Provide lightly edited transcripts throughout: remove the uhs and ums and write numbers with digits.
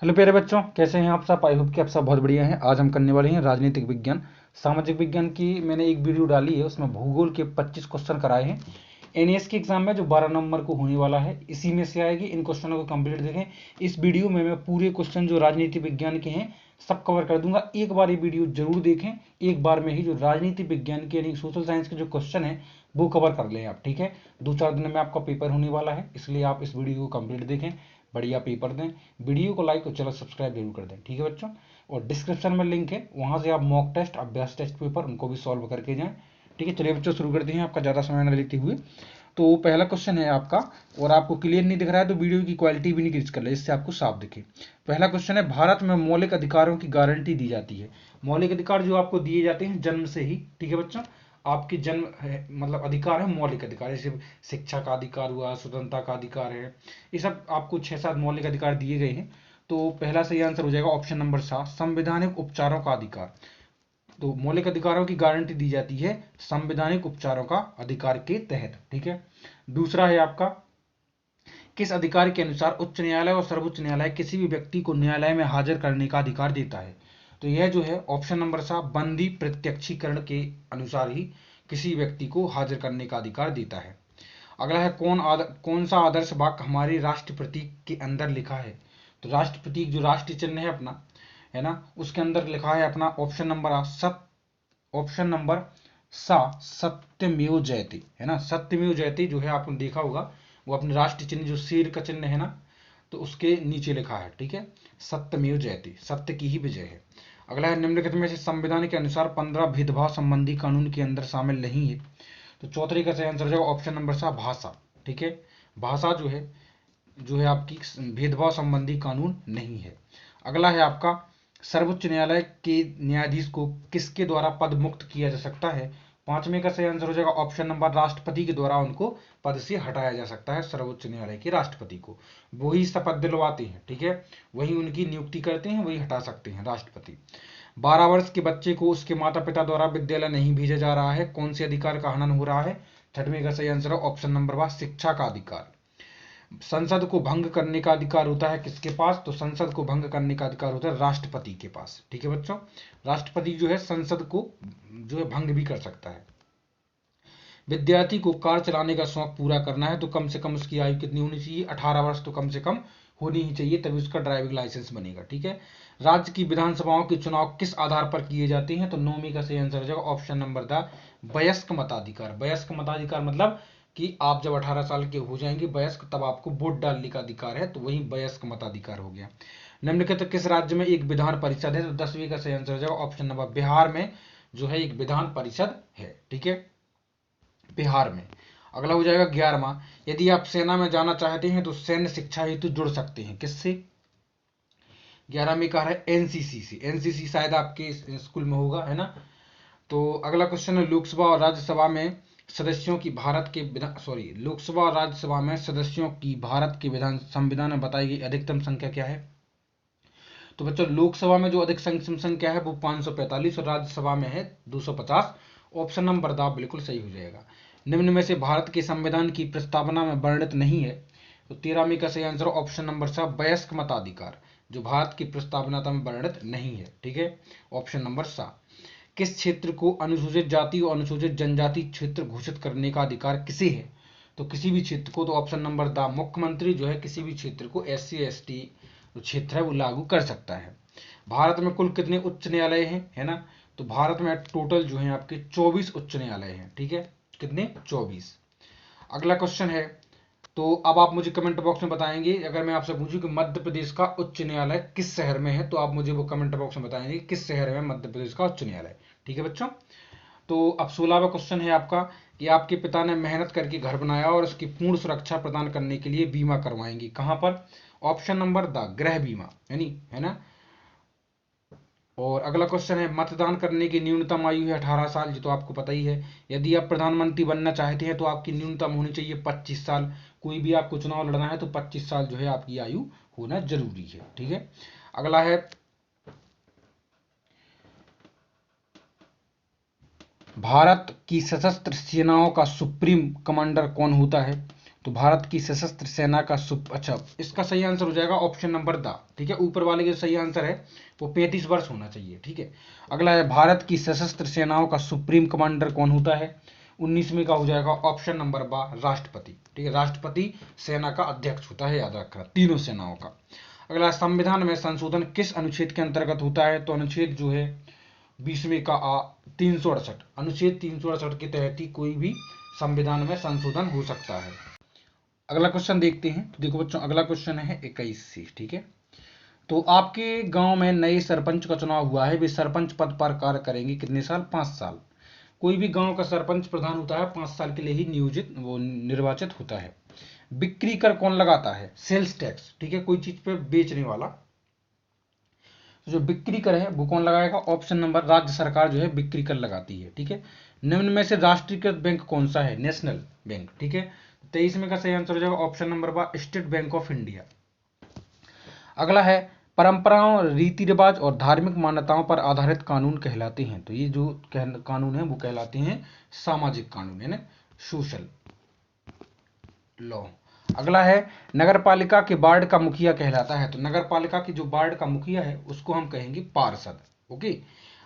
Hello प्यारे बच्चों, कैसे हैं आप सब। आई होप कि आप सब बहुत बढ़िया हैं। आज हम करने वाले हैं राजनीतिक विज्ञान सामाजिक विज्ञान की। मैंने एक वीडियो डाली है, उसमें भूगोल के 25 क्वेश्चन कराए हैं एनईएस के एग्जाम में, जो 12 नवंबर को होने वाला है। इसी में से आएगी। इन क्वेश्चनों को कंप्लीट देखें। इस वीडियो में मैं पूरे क्वेश्चन जो राजनीति विज्ञान के हैं सब कवर कर दूंगा। एक बार ये वीडियो जरूर देखें, एक बार में ही जो राजनीति विज्ञान के यानी सोशल साइंस के जो क्वेश्चन है वो कवर कर लें आप। ठीक है, 2-4 दिन में आपका पेपर होने वाला है, इसलिए आप इस वीडियो को कंप्लीट देखें, बढ़िया पेपर दें। वीडियो को लाइक और चैनल सब्सक्राइब जरूर कर दें। ठीक है बच्चों, और डिस्क्रिप्शन में लिंक है, वहां से आप मॉक टेस्ट, अभ्यास टेस्ट पेपर उनको भी सॉल्व करके जाएं। ठीक है, चलिए बच्चों शुरू करते हैं आपका ज़्यादा समय न लेते हुए। तो पहला क्वेश्चन है आपका, और आपको क्लियर नहीं दिख रहा है तो वीडियो की क्वालिटी भी नहीं कर ले, जिससे आपको साफ दिखे। पहला क्वेश्चन है, भारत में मौलिक अधिकारों की गारंटी दी जाती है। मौलिक अधिकार जो आपको दिए जाते हैं जन्म से ही। ठीक है बच्चों, आपकी जन्म है मतलब अधिकार है, मौलिक अधिकार, जैसे शिक्षा का अधिकार हुआ, स्वतंत्रता का अधिकार है, ये सब आपको 6-7 मौलिक अधिकार दिए गए हैं। तो पहला सही आंसर हो जाएगा ऑप्शन नंबर 7, संवैधानिक उपचारों का अधिकार। तो मौलिक अधिकारों की गारंटी दी जाती है संवैधानिक उपचारों का अधिकार के तहत। ठीक है, दूसरा है आपका, किस अधिकार के अनुसार उच्च न्यायालय और सर्वोच्च न्यायालय किसी भी व्यक्ति को न्यायालय में हाजिर करने का अधिकार देता है। तो यह जो है ऑप्शन नंबर 7, बंदी प्रत्यक्षीकरण के अनुसार ही किसी व्यक्ति को हाजिर करने का अधिकार देता है। अगला है, कौन सा आदर्श वाक्य हमारे राष्ट्र प्रतीक के अंदर लिखा है। तो राष्ट्र प्रतीक जो राष्ट्रीय चिन्ह है अपना, है ना, उसके अंदर लिखा है अपना ऑप्शन नंबर ऑप्शन नंबर सा, सत्यमेव जयते, है ना। सत्यमेव जयते जो है आपने देखा होगा, वो अपने राष्ट्रीय चिन्ह जो शेर का चिन्ह है ना, तो उसके नीचे लिखा है। ठीक है, सत्यमेव जयते, सत्य की ही विजय है। अगला है, निम्नलिखित में से संविधान के अनुसार 15 भेदभाव संबंधी कानून के अंदर शामिल नहीं है। तो चौथे का सही आंसर हो जाएगा ऑप्शन नंबर 7, भाषा। ठीक है, भाषा जो है आपकी भेदभाव संबंधी कानून नहीं है। अगला है आपका, सर्वोच्च न्यायालय के न्यायाधीश को किसके द्वारा पद मुक्त किया जा सकता है। पांचवे का सही आंसर हो जाएगा ऑप्शन नंबर, राष्ट्रपति के द्वारा उनको पद से हटाया जा सकता है। सर्वोच्च न्यायालय के राष्ट्रपति को वही शपथ दिलवाते हैं। ठीक है, वही उनकी नियुक्ति करते हैं, वही हटा सकते हैं राष्ट्रपति। 12 वर्ष के बच्चे को उसके माता पिता द्वारा विद्यालय नहीं भेजा जा रहा है, कौन से अधिकार का हनन हो रहा है। छठवें का सही आंसर है ऑप्शन नंबर 1, शिक्षा का अधिकार। संसद को भंग करने का अधिकार होता है किसके पास। तो संसद को भंग करने का अधिकार होता है राष्ट्रपति के पास। ठीक है बच्चों, राष्ट्रपति जो है संसद को जो है भंग भी कर सकता है। विद्यार्थी को कार चलाने का शौक पूरा करना है तो कम से कम उसकी आयु कितनी होनी चाहिए, 18 वर्ष तो कम से कम होनी ही चाहिए, तभी उसका ड्राइविंग लाइसेंस बनेगा। ठीक है, राज्य की विधानसभाओं के चुनाव किस आधार पर किए जाते हैं। तो 9वीं का सही आंसर हो जाएगा ऑप्शन नंबर 10, वयस्क मताधिकार। वयस्क मताधिकार मतलब कि आप जब 18 साल के हो जाएंगे वयस्क, तब आपको वोट डालने का अधिकार है, तो वही वयस्क मताधिकार हो गया। निम्नलिखित किस राज्य में एक विधान परिषद है। तो 10वीं का सही आंसर हो जाएगा ऑप्शन नंबर, बिहार में जो है एक विधान परिषद है। ठीक है, बिहार में। अगला हो जाएगा 11वां, यदि आप सेना में जाना चाहते हैं तो सैन्य शिक्षा हेतु जुड़ सकते हैं किससे। 11 में कहा है एनसीसी से। एनसीसी शायद आपके स्कूल में होगा, है ना। तो अगला क्वेश्चन है, लोकसभा और राज्यसभा में सदस्यों की भारत के विधान लोकसभा और राज्यसभा में सदस्यों की भारत के विधान संविधान में बताई गई अधिकतम संख्या क्या है। तो बच्चों, लोकसभा में जो अधिकतम संख्या है वो 545 और राज्यसभा में है 250। ऑप्शन नंबर द बिल्कुल सही हो जाएगा। निम्न में से भारत के संविधान की प्रस्तावना में वर्णित नहीं है। तो 13वीं का सही आंसर ऑप्शन नंबर 7, वयस्क मताधिकार, जो भारत की प्रस्तावना में वर्णित नहीं है। ठीक है, ऑप्शन नंबर 7। किस क्षेत्र को अनुसूचित जाति और अनुसूचित जनजाति क्षेत्र घोषित करने का अधिकार किसे है। तो किसी भी क्षेत्र को, तो ऑप्शन नंबर द, मुख्यमंत्री जो है किसी भी क्षेत्र को SC ST जो क्षेत्र है वो लागू कर सकता है। भारत में कुल कितने उच्च न्यायालय हैं, है ना। तो भारत में टोटल जो है आपके 24 उच्च न्यायालय हैं। ठीक है, कितने, 24। अगला क्वेश्चन है, तो अब आप मुझे कमेंट बॉक्स में बताएंगे, अगर मैं आपसे पूछूं कि मध्य प्रदेश का उच्च न्यायालय किस शहर में है, तो आप मुझे वो कमेंट बॉक्स में बताएंगे किस शहर में मध्य प्रदेश का उच्च न्यायालय। ठीक है बच्चों, तो अब 16वां क्वेश्चन है आपका, कि आपके पिता ने मेहनत करके घर बनाया और उसकी पूर्ण सुरक्षा प्रदान करने के लिए बीमा करवाएंगे कहां पर। ऑप्शन नंबर द, गृह बीमा, यानी, है ना। और अगला क्वेश्चन है, मतदान करने की न्यूनतम आयु है 18 साल, ये तो आपको पता ही है। यदि आप प्रधानमंत्री बनना चाहते हैं तो आपकी न्यूनतम होनी चाहिए 25 साल। कोई भी आपको चुनाव लड़ना है तो 25 साल जो है आपकी आयु होना जरूरी है। ठीक है, अगला है, भारत की सशस्त्र सेनाओं का सुप्रीम कमांडर कौन होता है। तो भारत की सशस्त्र सेना का अच्छा, इसका सही आंसर हो जाएगा ऑप्शन नंबर द। ठीक है, ऊपर वाले का सही आंसर है वो 35 वर्ष होना चाहिए। ठीक है, अगला है भारत की सशस्त्र सेनाओं का सुप्रीम कमांडर कौन होता है? 19वीं का हो जाएगा ऑप्शन नंबर बा, राष्ट्रपति। ठीक है, राष्ट्रपति सेना का अध्यक्ष होता है, याद रखना, तीनों सेनाओं का। अगला, संविधान में संशोधन किस अनुच्छेद के अंतर्गत होता है? तो अनुच्छेद जो है 20वें का 368, अनुच्छेद 368 के तहत ही कोई भी संविधान में संशोधन हो सकता है। अगला क्वेश्चन देखते हैं। तो देखो बच्चों, अगला क्वेश्चन है 21 से। ठीक है, तो आपके गांव में नए सरपंच का चुनाव हुआ है, वे सरपंच पद पर कार्य करेंगे कितने साल? 5 साल। कोई भी गांव का सरपंच प्रधान होता है 5 साल के लिए ही नियोजित वो निर्वाचित होता है। बिक्री कर कौन लगाता है? Sales tax. ठीक है, कोई चीज पे बेचने वाला, तो जो बिक्री कर है वो कौन लगाएगा? ऑप्शन नंबर, राज्य सरकार जो है बिक्री कर लगाती है। ठीक है, निम्न में से राष्ट्रीयकृत बैंक कौन सा है? National bank. ठीक है, 23 में का सही आंसर हो जाएगा ऑप्शन नंबर बा, स्टेट बैंक ऑफ इंडिया। अगला है, परंपराओं, रीति रिवाज और धार्मिक मान्यताओं पर आधारित कानून कहलाते हैं। तो ये जो कानून है वो कहलाते हैं सामाजिक कानून, यानी सोशल लॉ। अगला है, नगर पालिका के वार्ड का मुखिया कहलाता है। तो नगर पालिका की जो वार्ड का मुखिया है उसको हम कहेंगे पार्षद। ओके,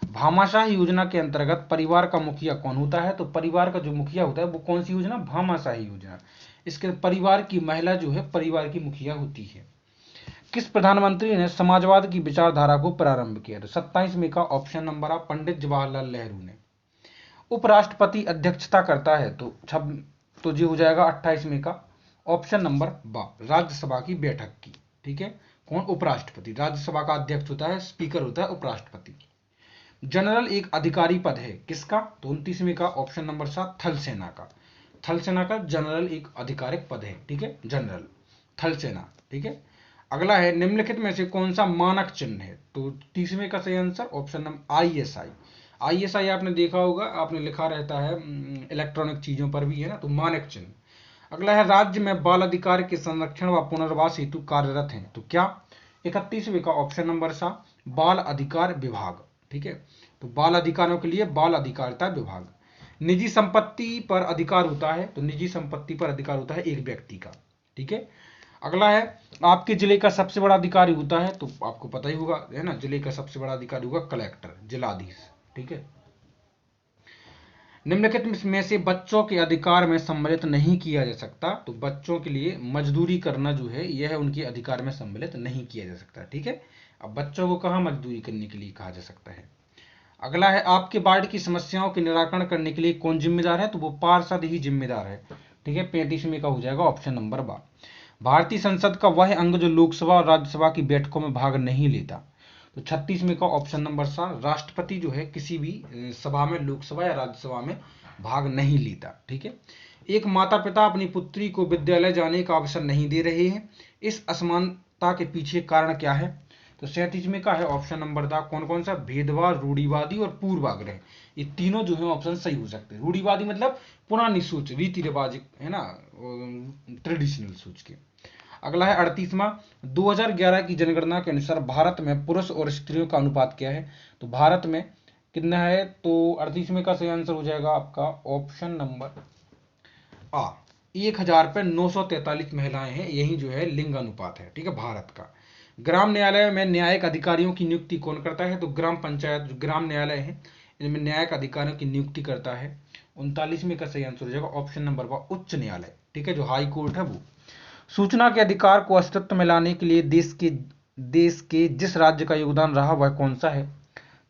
भामाशाह योजना के अंतर्गत परिवार का मुखिया कौन होता है? तो परिवार का जो मुखिया होता है वो कौन सी योजना? भामाशाही योजना। इसके परिवार की महिला जो है परिवार की मुखिया होती है। किस प्रधानमंत्री ने समाजवाद की विचारधारा को प्रारंभ किया? तो 27 में का ऑप्शन नंबर आ, पंडित जवाहरलाल नेहरू ने। उपराष्ट्रपति अध्यक्षता करता है, तो जी हो जाएगा 28 में का ऑप्शन नंबर बा, राज्यसभा की बैठक की। ठीक है, कौन? उपराष्ट्रपति। राज्यसभा का अध्यक्ष होता है, स्पीकर होता है उपराष्ट्रपति। जनरल एक अधिकारी पद है, किसका? तो 29 में का ऑप्शन नंबर 7, थल सेना का। थल सेना का जनरल एक आधिकारिक पद है। ठीक है, जनरल थल सेना। ठीक है, अगला है, निम्नलिखित में से कौन सा मानक चिन्ह है? तो 30वें का सही answer option number ISI। ISI आपने देखा होगा, आपने लिखा रहता है इलेक्ट्रॉनिक चीजों पर भी, है ना, तो मानक चिन्ह। अगला है, राज्य में बाल अधिकार के संरक्षण व पुनर्वास हेतु कार्यरत हैं, तो क्या? 31वें का ऑप्शन नंबर सा, बाल अधिकार विभाग। ठीक है, तो बाल अधिकारों के लिए बाल अधिकारिता विभाग। निजी संपत्ति पर अधिकार होता है, तो निजी संपत्ति पर अधिकार होता है एक व्यक्ति का। ठीक है, अगला है, आपके जिले का सबसे बड़ा अधिकारी होता है, तो आपको पता ही होगा, है ना, जिले का सबसे बड़ा अधिकारी होगा कलेक्टर, जिलाधीश। ठीक है, निम्नलिखित में से बच्चों के अधिकार में सम्मिलित नहीं किया जा सकता। तो बच्चों के लिए मजदूरी करना जो है यह उनके अधिकार में सम्मिलित नहीं किया जा सकता। ठीक है, अब बच्चों को कहाँ मजदूरी करने के लिए कहा जा सकता है? अगला है, आपके वार्ड की समस्याओं के निराकरण करने के लिए कौन जिम्मेदार है? तो वो पार्षद ही जिम्मेदार है। ठीक है, 35 का हो जाएगा ऑप्शन नंबर बा। भारतीय संसद का वह अंग जो लोकसभा और राज्यसभा की बैठकों में भाग नहीं लेता। तो 36 में का ऑप्शन नंबर 7, राष्ट्रपति जो है किसी भी सभा में, लोकसभा या राज्यसभा में भाग नहीं लेता। ठीक है, एक माता पिता अपनी पुत्री को विद्यालय जाने का अवसर नहीं दे रहे हैं, इस असमानता के पीछे कारण क्या है? तो 37 में का है ऑप्शन नंबर दा, कौन कौन सा? भेदभाव, रूढ़िवादी और पूर्वाग्रह। ये तीनों जो है ऑप्शन सही हो सकते हैं। रूढ़िवादी मतलब पुरानी सोच, रीति रिवाज, है ना, ट्रेडिशनल सोच के। अगला है 38वां, 2011 की जनगणना के अनुसार भारत में पुरुष और स्त्रियों का अनुपात क्या है? तो भारत में कितना है? तो 38 का सही आंसर हो जाएगा आपका ऑप्शन नंबर आ, 1000 पे 943 महिलाएं हैं, यही जो है लिंग अनुपात है। ठीक है, भारत का। ग्राम न्यायालय में न्यायिक अधिकारियों की नियुक्ति कौन करता है? तो ग्राम पंचायत, जो ग्राम न्यायालय है इनमें न्यायिक अधिकारियों की नियुक्ति करता है। 39 का सही आंसर हो जाएगा ऑप्शन नंबर बा, उच्च न्यायालय। ठीक है, जो हाई कोर्ट है वो। सूचना के अधिकार को अस्तित्व में लाने के लिए देश के जिस राज्य का योगदान रहा वह कौन सा है?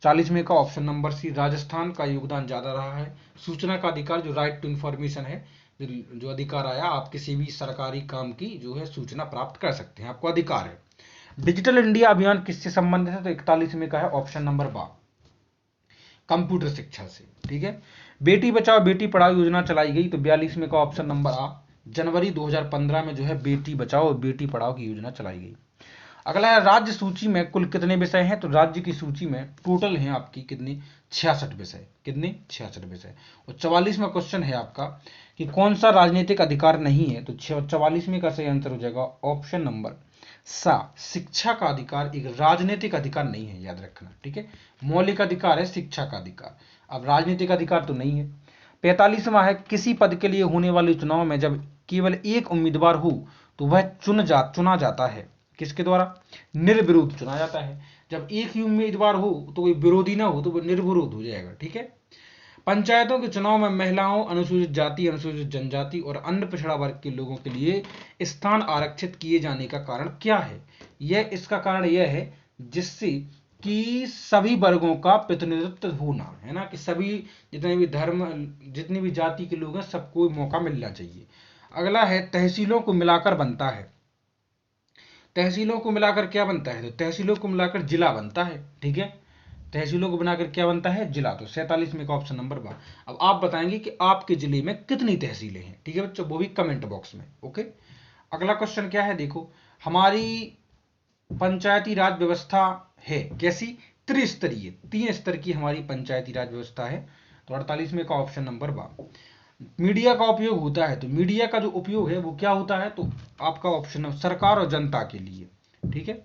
40 का ऑप्शन नंबर सी, राजस्थान का योगदान ज्यादा रहा है। सूचना का अधिकार, जो राइट टू इंफॉर्मेशन है, जो अधिकार आया, आप किसी भी सरकारी काम की जो है सूचना प्राप्त कर सकते हैं, आपको अधिकार है। डिजिटल इंडिया अभियान किससे संबंधित है? तो 41 का है ऑप्शन नंबर बा, कंप्यूटर शिक्षा से। ठीक है, बेटी बचाओ बेटी पढ़ाओ योजना चलाई गई, तो 42 का ऑप्शन नंबर आ, जनवरी 2015 में जो है बेटी बचाओ और बेटी पढ़ाओ की योजना चलाई गई। अगला है, राज्य सूची में कुल कितने विषय हैं? तो राज्य की सूची में टोटल हैं आपकी कितनी? 66 विषय। कितने? 66 विषय। और 44वां क्वेश्चन है आपका कि कौन सा राजनीतिक अधिकार नहीं है? तो 44 का सही आंसर हो जाएगा ऑप्शन नंबर सा, शिक्षा का अधिकार एक राजनीतिक अधिकार नहीं है, याद रखना। ठीक है, मौलिक अधिकार है शिक्षा का अधिकार, अब राजनीतिक अधिकार तो नहीं है। 45वां है, किसी पद के लिए होने वाले चुनाव में जब केवल एक उम्मीदवार हो तो वह चुना जाता है। किसके द्वारा? निर्विरोध चुना जाता है। जब एक ही उम्मीदवार हो तो कोई विरोधी ना हो तो वो निर्विरोध हो जाएगा। ठीक है। पंचायतों के चुनाव में महिलाओं, अनुसूचित जाति, अनुसूचित जनजाति और अन्य पिछड़ा वर्ग के लोगों के लिए स्थान आरक्षित किए जाने का कारण क्या है? इसका कारण यह है जिससे कि सभी वर्गों का प्रतिनिधित्व होना, है ना, कि सभी जितने भी धर्म, जितनी भी जाति के लोग हैं, सबको मौका मिलना चाहिए। अगला है तहसीलों को मिलाकर बनता है। तहसीलों को मिलाकर क्या बनता है? तो तहसीलों को मिलाकर जिला बनता है। ठीक है। तहसीलों को बनाकर क्या बनता है? जिला। तो 47 में का ऑप्शन नंबर 12। अब आप बताएंगे कि आपके जिले में कितनी तहसीलें हैं। ठीक है बच्चों, वो भी कमेंट बॉक्स में। ओके। अगला क्वेश्चन क्या है? देखो, हमारी पंचायती राज व्यवस्था है कैसी? त्रिस्तरीय, 3 स्तर की हमारी पंचायती राज व्यवस्था है। तो 48 में का ऑप्शन नंबर 12। मीडिया का उपयोग होता है, तो मीडिया का जो उपयोग है वो क्या होता है? तो आपका ऑप्शन है सरकार और जनता के लिए। ठीक है।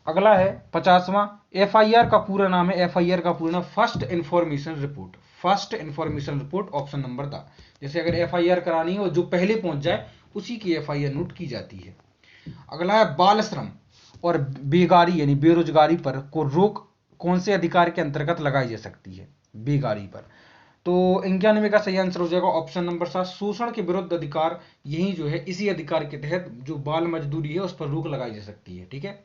अगला है 50वां, एफआईआर का पूरा नाम है, एफआईआर का पूरा नाम first information report. First information report option number था। जैसे अगर एफआईआर करानी है और जो पहले पहुंच जाए उसी की एफआईआर नोट की जाती है। अगला है बाल श्रम और बेगारी यानी बेरोजगारी पर को रोक कौन से अधिकार के अंतर्गत लगाई जा सकती है? बेगारी पर। तो 91 का सही आंसर हो जाएगा ऑप्शन नंबर 7, शोषण के विरुद्ध अधिकार। यही जो है इसी अधिकार के तहत जो बाल मजदूरी है उस पर रोक लगाई जा सकती है। ठीक है।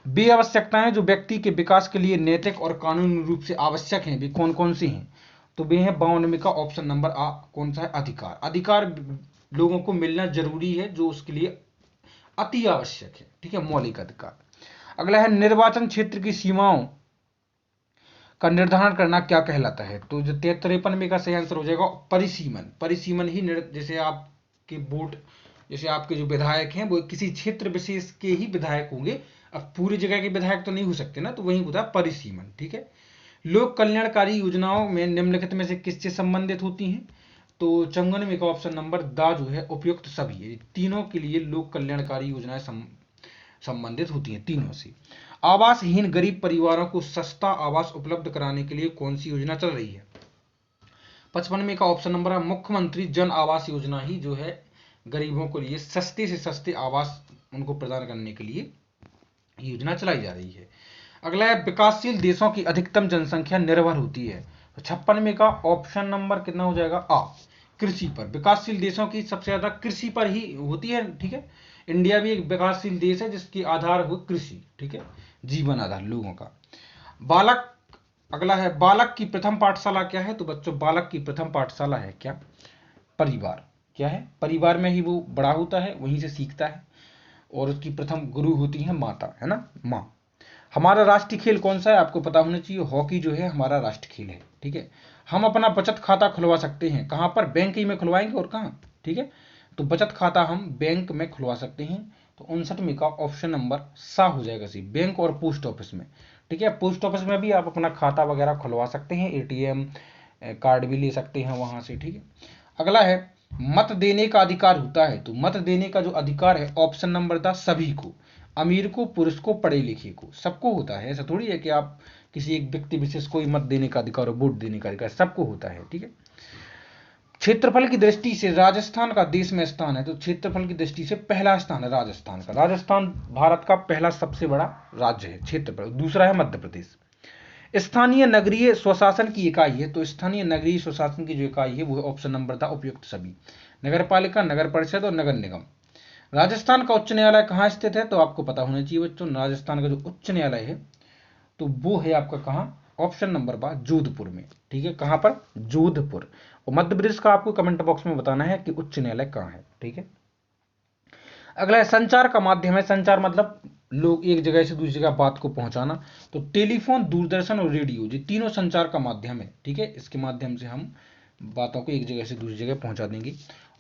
बे आवश्यकताएं जो व्यक्ति के विकास के लिए नैतिक और कानूनी रूप से आवश्यक हैं, वे कौन कौन सी हैं? तो वे हैं 92 का ऑप्शन नंबर आ। कौन सा है? अधिकार। अधिकार लोगों को मिलना जरूरी है जो उसके लिए अति आवश्यक है। ठीक है, मौलिक अधिकार। अगला है निर्वाचन क्षेत्र की सीमाओं का निर्धारण करना क्या कहलाता है? तो जो 53 में का सही आंसर हो जाएगा परिसीमन। परिसीमन ही जैसे आपके वोट, जैसे आपके जो विधायक हैं वो किसी क्षेत्र विशेष के ही विधायक होंगे, अब पूरी जगह के विधायक तो नहीं हो सकते ना, तो वही होता है परिसीमन। ठीक है। लोक कल्याणकारी योजनाओं में निम्नलिखित में से किससे संबंधित होती हैं? तो 54 में का ऑप्शन नंबर दा जो है उपयुक्त सभी है। तीनों के लिए लोक कल्याणकारी योजनाएं संबंधित होती हैं, तीनों से। आवासहीन गरीब परिवारों को सस्ता आवास उपलब्ध कराने के लिए कौन सी योजना चल रही है? 55 में का ऑप्शन नंबर है मुख्यमंत्री जन आवास योजना ही जो है गरीबों के लिए सस्ते से सस्ते आवास उनको प्रदान करने के लिए योजना चलाई जा रही है। अगला है विकासशील देशों की अधिकतम जनसंख्या निर्भर होती है। तो 56 में का ऑप्शन नंबर कितना हो जाएगा? आ। कृषि पर। विकासशील देशों की सबसे ज्यादा कृषि पर ही होती है। ठीक है। इंडिया भी एक विकासशील देश है जिसकी आधार हो कृषि। ठीक है, जीवन आधार लोगों का। बालक। अगला है बालक की प्रथम पाठशाला क्या है? तो बच्चों बालक की प्रथम पाठशाला है क्या? परिवार। क्या है? परिवार में ही वो बड़ा होता है, वहीं से सीखता है और उसकी प्रथम गुरु होती है माता, है ना, माँ। हमारा राष्ट्रीय खेल कौन सा है? आपको पता होना चाहिए, हॉकी जो है हमारा राष्ट्रीय खेल है। ठीक है। हम अपना बचत खाता खुलवा सकते हैं, कहां पर? बैंक ही में खुलवाएंगे और कहां? ठीक है। तो बचत खाता हम बैंक में खुलवा सकते हैं। तो 59 में का ऑप्शन नंबर सा हो जाएगा सी, बैंक और पोस्ट ऑफिस में। ठीक है। पोस्ट ऑफिस में भी आप अपना खाता वगैरह खुलवा सकते हैं, एटीएम कार्ड भी ले सकते हैं वहां से। ठीक है। अगला है मत देने का अधिकार होता है। तो मत देने का जो अधिकार है ऑप्शन नंबर था सभी को, अमीर को, पुरुष को, पढ़े लिखे को, सबको होता है। ऐसा थोड़ी है कि आप किसी एक व्यक्ति विशेष को ही मत देने का अधिकार हो, वोट देने का अधिकार, सबको होता है। ठीक है। क्षेत्रफल की दृष्टि से राजस्थान का देश में स्थान है। तो क्षेत्रफल की दृष्टि से पहला स्थान है राजस्थान का। राजस्थान भारत का पहला सबसे बड़ा राज्य है क्षेत्रफल। दूसरा है मध्य प्रदेश। स्थानीय नगरीय स्वशासन की इकाई है। तो स्थानीय नगरीय स्वशासन की जो इकाई है वो है ऑप्शन नंबर था उपयुक्त सभी, नगर पालिका, नगर परिषद और नगर निगम। राजस्थान का उच्च न्यायालय कहाँ स्थित है? तो आपको पता होना चाहिए बच्चों, राजस्थान का जो उच्च न्यायालय है तो वो है आपका कहाँ? ऑप्शन नंबर 12 जोधपुर में। ठीक है, कहां पर? जोधपुर। और मध्य प्रदेश का आपको कमेंट बॉक्स में बताना है कि उच्च न्यायालय कहां है। ठीक है। अगला है संचार का माध्यम है। संचार मतलब लोग एक जगह से दूसरी जगह बात को पहुंचाना। तो टेलीफोन, दूरदर्शन और रेडियो, ये तीनों संचार का माध्यम है। ठीक है, इसके माध्यम से हम बातों को एक जगह से दूसरी जगह पहुंचा देंगे।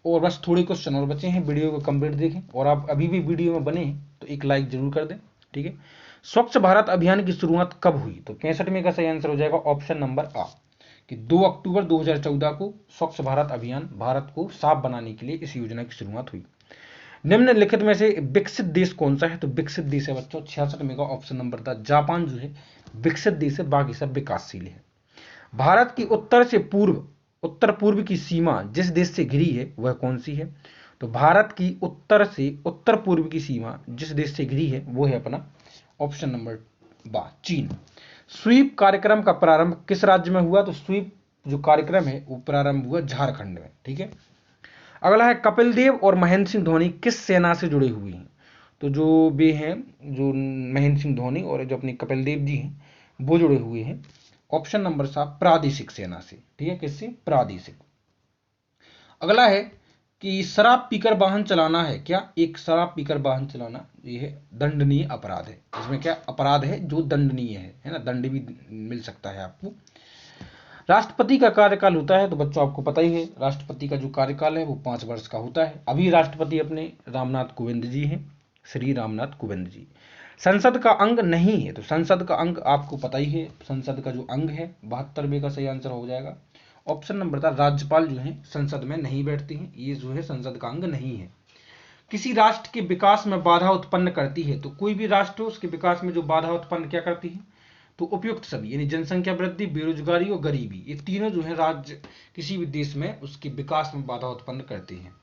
और बस थोड़े क्वेश्चन और बचे हैं, वीडियो को कंप्लीट देखें। और आप अभी भी वीडियो में बने हैं तो एक लाइक जरूर कर दें। ठीक है। स्वच्छ भारत अभियान की शुरुआत कब हुई? तो 65 में का सही आंसर हो जाएगा ऑप्शन नंबर आ, कि 2 अक्टूबर 2014 को स्वच्छ भारत अभियान, भारत को साफ बनाने के लिए इस योजना की शुरुआत हुई। निम्नलिखित में से विकसित देश कौन सा है? तो विकसित देश है बच्चों 66 में का ऑप्शन नंबर था जापान जो है विकसित देश है, बाकी सब विकासशील है। भारत की उत्तर से पूर्व, उत्तर पूर्व की सीमा जिस देश से घिरी है वह कौन सी है? तो भारत की उत्तर से उत्तर पूर्व की सीमा जिस देश से घिरी है वो है अपना ऑप्शन नंबर बा चीन। स्वीप कार्यक्रम का प्रारंभ किस राज्य में हुआ? तो स्वीप जो कार्यक्रम है वो प्रारंभ हुआ झारखंड में। ठीक है। अगला है कपिल देव और महेंद्र सिंह धोनी किस सेना से जुड़े हुए हैं? तो जो वे हैं, जो महेंद्र सिंह धोनी और जो अपने कपिल देव जी हैं, वो जुड़े हुए हैं ऑप्शन नंबर 7 प्रादेशिक सेना से। ठीक है, किससे? प्रादेशिक। अगला है कि शराब पीकर वाहन चलाना है क्या? एक शराब पीकर वाहन चलाना ये है दंडनीय अपराध है। इसमें क्या अपराध है? जो दंडनीय है ना, दंड भी मिल सकता है आपको। राष्ट्रपति का कार्यकाल होता है, तो बच्चों आपको पता ही है राष्ट्रपति का जो कार्यकाल है वो 5 वर्ष का होता है। अभी राष्ट्रपति अपने रामनाथ कोविंद जी हैं, श्री रामनाथ कोविंद जी। संसद का अंग नहीं है, तो संसद का अंग आपको पता ही है, संसद का जो अंग है 72वें का सही आंसर हो जाएगा ऑप्शन नंबर 3 राज्यपाल जो है संसद में नहीं बैठते हैं, ये जो है संसद का अंग नहीं है। किसी राष्ट्र के विकास में बाधा उत्पन्न करती है, तो कोई भी राष्ट्र उसके विकास में जो बाधा उत्पन्न क्या करती है? तो उपयुक्त सभी, यानी जनसंख्या वृद्धि, बेरोजगारी और गरीबी, ये तीनों जो है राज्य किसी भी देश में उसके विकास में बाधा उत्पन्न करते हैं।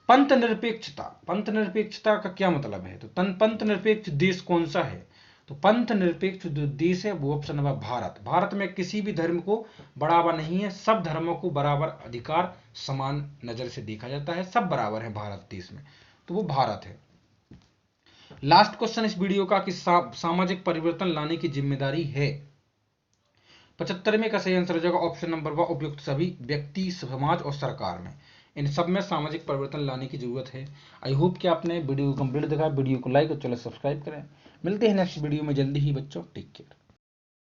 पंथ निरपेक्षता, पंथ निरपेक्षता का क्या मतलब है? तो पंथ निरपेक्ष देश कौन सा है? तो पंथ निरपेक्ष जो देश है वो ऑप्शन नंबर भारत। भारत में किसी भी धर्म को बढ़ावा नहीं है, सब धर्मों को बराबर अधिकार समान नजर से देखा जाता है, सब बराबर है भारत देश में, तो वो भारत है। लास्ट क्वेश्चन इस वीडियो का कि सामाजिक परिवर्तन लाने की जिम्मेदारी है 75वें का सही आंसर हो जाएगा ऑप्शन नंबर 1 उपयुक्त सभी, व्यक्ति, समाज और सरकार में, इन सब में सामाजिक परिवर्तन लाने की जरूरत है। आई होप कि आपने वीडियो को कंप्लीट देखा, वीडियो को लाइक और चैनल सब्सक्राइब करें। मिलते हैं नेक्स्ट वीडियो में जल्दी ही बच्चों, टेक केयर।